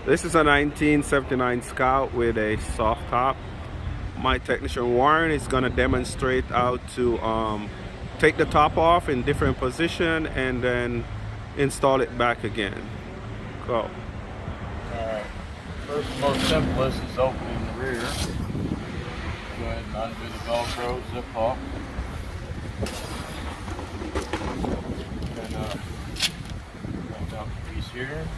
This is a 1979 Scout with a soft top. My technician Warren is going to demonstrate how to take the top off in different position and then install it back again. Go. Alright, first and most simplest is opening the rear. Go ahead and undo the Velcro, zip off. And bring down the piece here,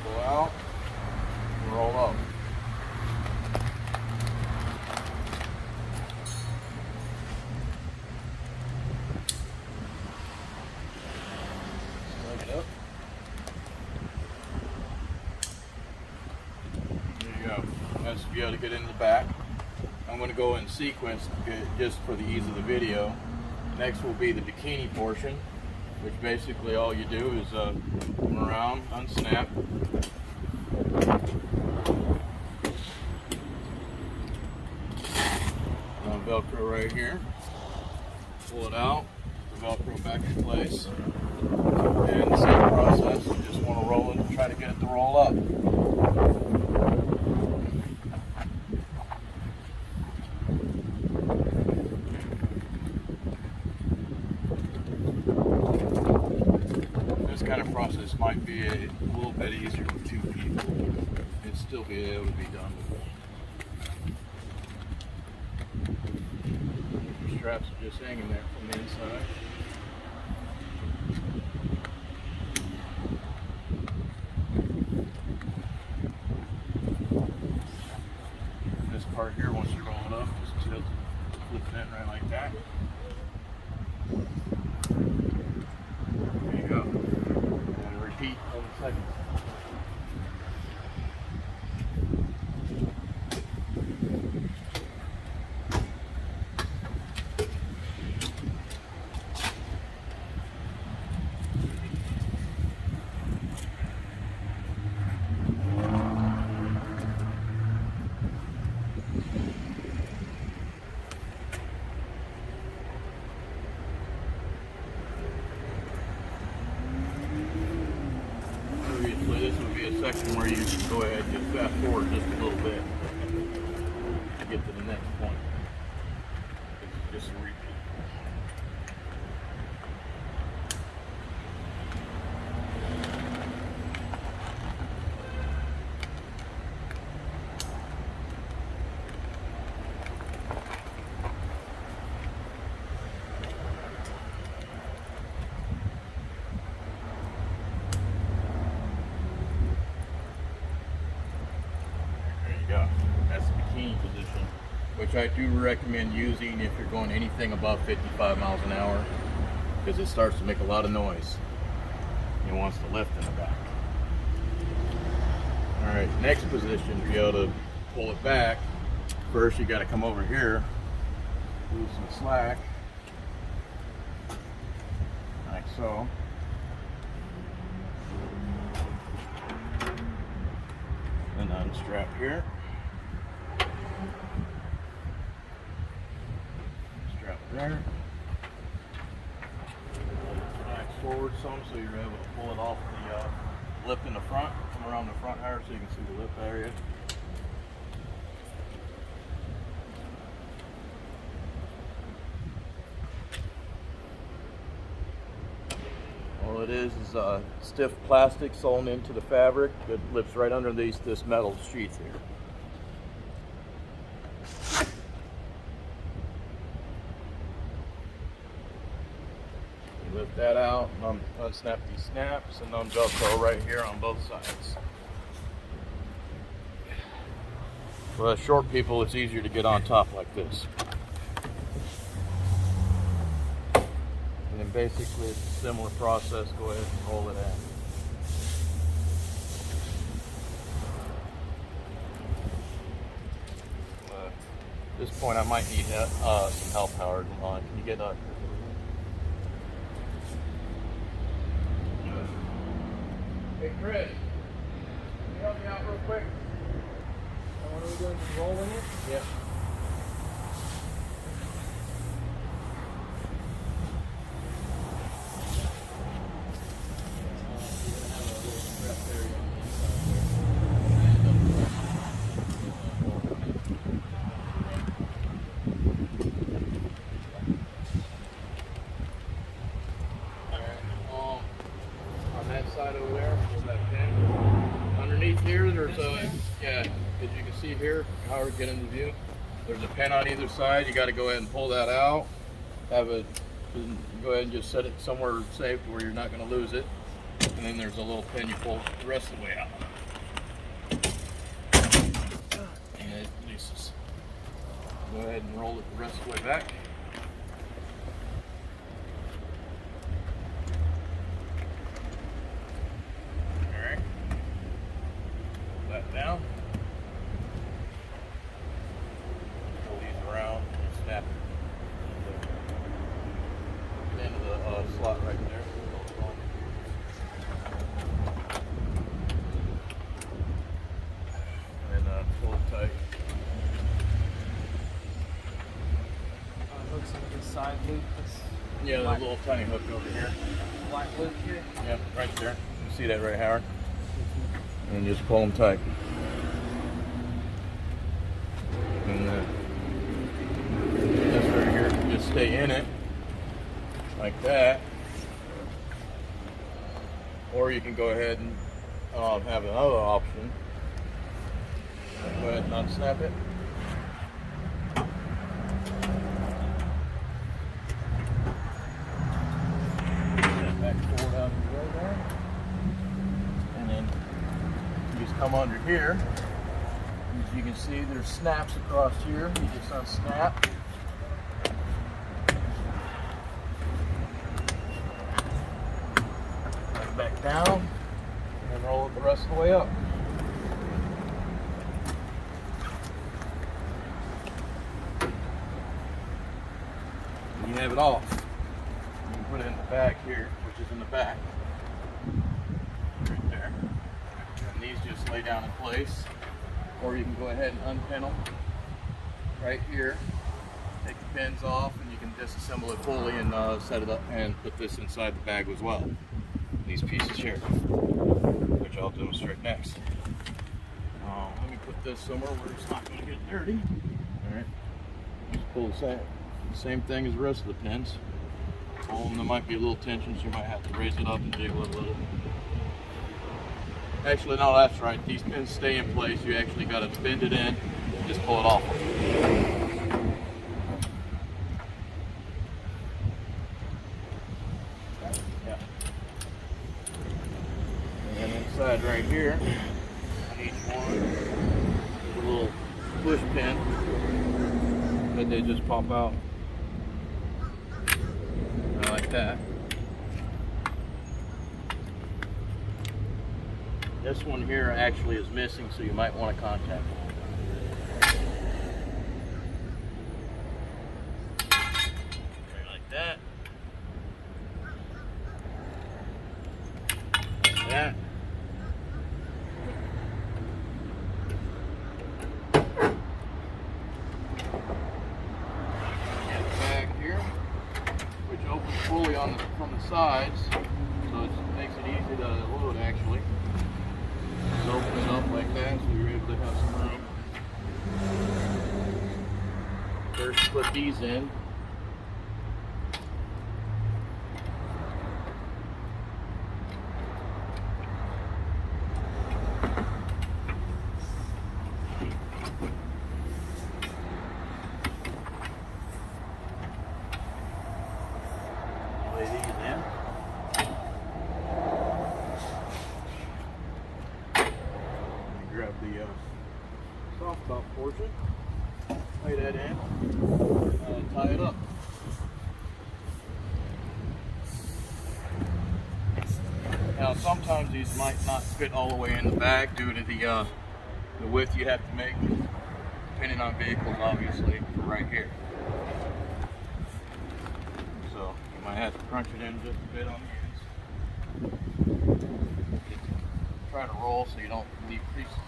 pull out, and roll up. Slide it up. There you go. That's to be able to get in the back. I'm going to go in sequence just for the ease of the video. Next will be the bikini portion, which basically all you do is come around, unsnap. Velcro right here. Pull it out, the Velcro back in place. And the same process, you just want to roll it and try to get it to roll up. This kind of process might be a little bit easier with two people. It'd still be able to be done. The straps are just hanging there from the inside. This part here, once you roll it up, just tilt, flip it in right like that. There you go. And repeat 1 second. This would be a section where you can go ahead and just fast forward just a little bit to get to the next point. It's just a repeat. That's the bikini position, which I do recommend using if you're going anything above 55 miles an hour, because it starts to make a lot of noise. It wants to lift in the back. Alright, next position, to be able to pull it back, first you got to come over here, lose some slack, like so. And unstrap here. Strap there. Relax forward some so you're able to pull it off the lip in the front. Come around the front higher so you can see the lip area. All it is stiff plastic sewn into the fabric that lips right underneath this metal sheath here. You lift that out, unsnap these snaps, and un-Velcro right here on both sides. For us short people, it's easier to get on top like this. And then basically it's a similar process. Go ahead and roll it in. At this point I might need some help, Howard. Can you get a... Hey Chris, can you help me out real quick? What are we doing? Rolling it? Yep. here, there's a, yeah, as you can see here, Howard, get into view. There's a pin on either side. You got to go ahead and pull that out. Have it, go ahead and just set it somewhere safe where you're not going to lose it. And then there's a little pin you pull the rest of the way out. And it releases. Go ahead and roll it the rest of the way back. Alright. Pull that down. Pull these around and snap it into the slot right there. And pull it tight. Hooks into the side loop. Yeah, the little tiny hook over here. Black loop here. Yep, right there. You see that right, Howard? And just pull them tight. And this right here can just stay in it, like that. Or you can go ahead and have another option. Go ahead and unsnap it. Back forward out of the way there. And then you just come under here. As you can see, there's snaps across here. You just unsnap. Right back down. And roll it the rest of the way up. You have it off. You can put it in the bag here, which is in the back. Right there. And these just lay down in place. Or you can go ahead and unpin them right here. Take the pins off and you can disassemble it fully and set it up and put this inside the bag as well. These pieces here, which I'll demonstrate next. Let me put this somewhere where it's not going to get dirty. Alright. Just pull the same thing as the rest of the pins. There might be a little tension, so you might have to raise it up and jiggle it a little. Actually, no, that's right. These pins stay in place. You actually got to bend it in, just pull it off. Yeah. And then inside right here, on each one, there's a little push pin that they just pop out. Like that. This one here actually is missing, so you might want to contact it. Right like that. Like that. And back here, which opens fully from the sides, so it makes it easy to load actually. Just open it up like that so you're able to have some room. First put these in. Lay these in. Grab the soft top portion, lay that in, and tie it up. Now sometimes these might not fit all the way in the bag due to the width you have to make, depending on vehicles obviously, for right here. So you might have to crunch it in just a bit on the ends. Try to roll so you don't leave creases in it.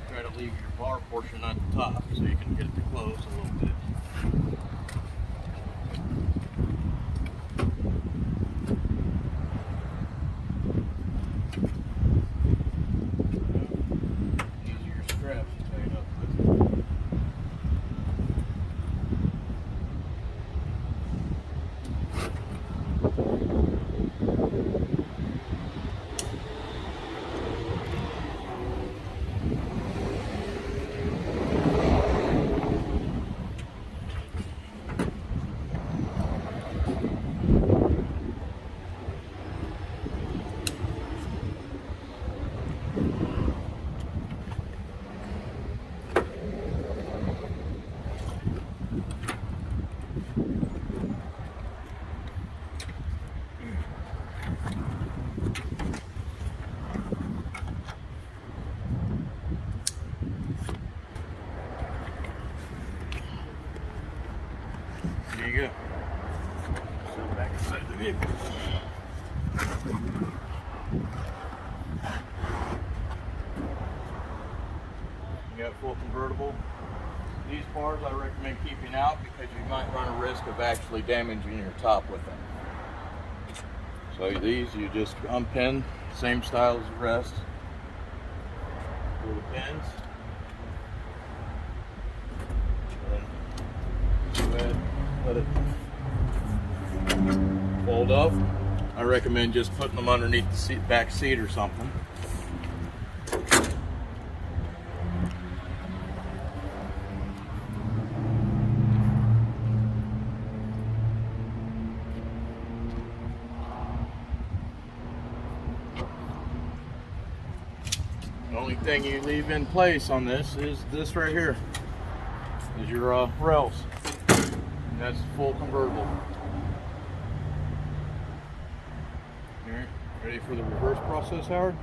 Try to leave your bar portion at the top so you can get it to close a little bit. These are your straps to tighten up with. of the vehicle. You got full convertible. These bars I recommend keeping out because you might run a risk of actually damaging your top with them. So these you just unpin, same style as the rest. Pull the pins. Then go ahead, let it fold up. I recommend just putting them underneath the back seat or something. The only thing you leave in place on this is this right here, is your rails. And that's full convertible. Alright, ready for the reverse process, Howard?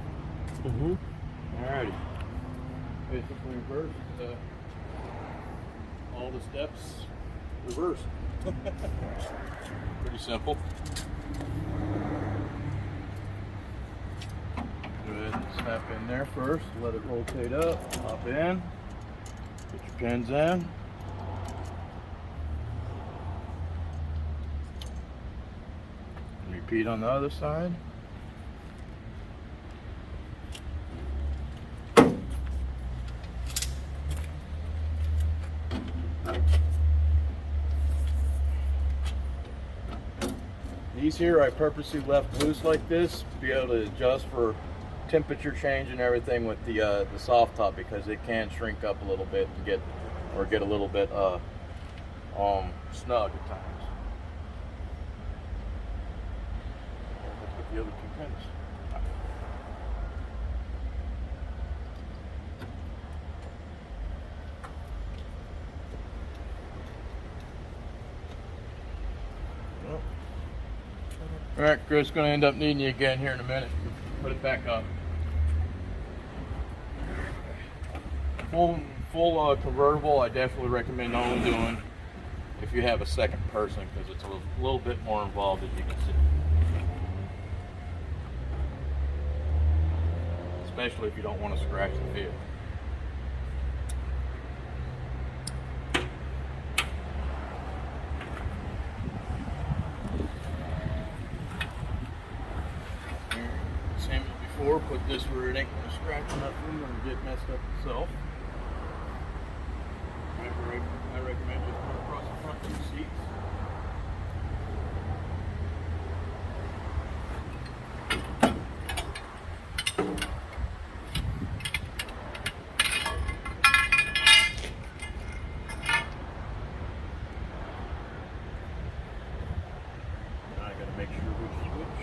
Mm-hmm. Alrighty. Basically reverse, all the steps reverse. Pretty simple. Go ahead and snap in there first, let it rotate up, hop in, put your pins in. Repeat on the other side. These here I purposely left loose like this to be able to adjust for temperature change and everything with the soft top, because it can shrink up a little bit and get a little bit snug at times. With the other two pins. All right, Chris, going to end up needing you again here in a minute. Put it back up. Full convertible, I definitely recommend only doing if you have a second person, because it's a little bit more involved, as you can see. Especially if you don't want to scratch the vehicle. Same as before, put this where it ain't going to scratch nothing or get messed up itself. I recommend just put it across the front of the seats. Now I got to make sure which switch.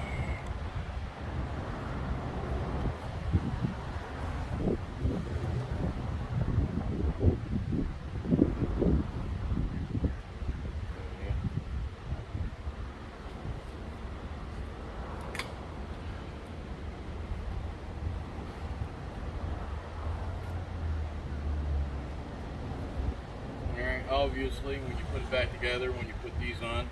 Obviously, when you put it back together, when you put these on,